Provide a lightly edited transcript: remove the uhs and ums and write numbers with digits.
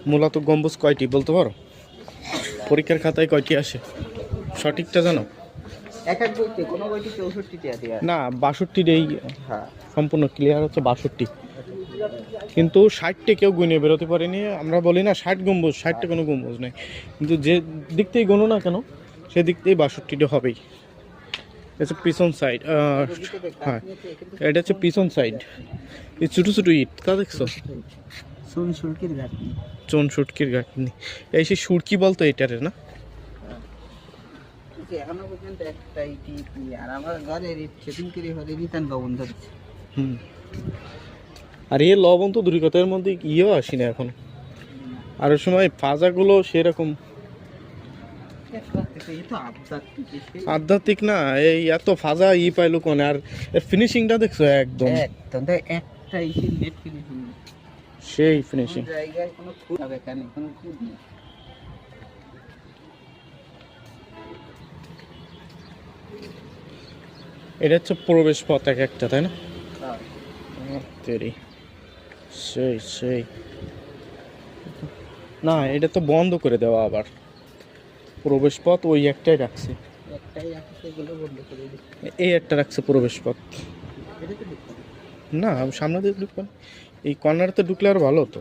মূলত গম্বুজ কয়টি বলতে পারো? পরীক্ষার খাতায় কয়টি আসে সঠিকটা জানো? এক এক বইতে কোনো বইতে 64টি আছে। না 62টাই হ্যাঁ, সম্পূর্ণ ক্লিয়ার হচ্ছে 62। কিন্তু 60টে কেউ গুনে বেরোতে পারেনি। আমরা বলি না 60 গম্বুজ, 60টা কোনো গম্বুজ নেই, কিন্তু যে দিক থেকেই গণো না কেন সেদিক থেকেই 62টা হবেই। এটা হচ্ছে পিছন সাইড। হ্যাঁ, এটা হচ্ছে পিছন সাইড। এই ছোটো ছোটো ইট তা দেখছো? চুন সুরকির ঘাটনি। চুন সুটকির গাঁথনি। এই সেই সুরকি বলতো এটারে না? এখনো পর্যন্ত একটা ইটি আর আমার ঘরের সেদিন করে হলে রিটার্ন ভবন ধরছে। হুম। আর এই লবণ তো দুর্গতের মধ্যে ইয়েও আসি না এখন। আর ওই সময় ফাজাগুলো সেরকম আধ্যাত্মিক না, এই এত ফাজা পাইলো কোন। আর ফিনিশিংটা দেখছো একদম একদম একটা ইটি নেট ফিনিশিং। সেই ফিনিশিং। জায়গায় কোনো খুঁত হবে কেন, কোনো খুঁত নেই। এটা হচ্ছে প্রবেশ পথ এক একটা, তাই না? তেরি সেই সেই না, এটা তো বন্ধ করে দেওয়া আবার। প্রবেশ পথ ওই একটাই রাখছে, একটাই রাখছে, এগুলো বন্ধ করে দিচ্ছে। এই একটা রাখছে প্রবেশ পথ। এটা তো দেখতে না সামনে দিয়ে ঢুকবেন, এই কর্নারতে ঢুকলে আর ভালো হতো।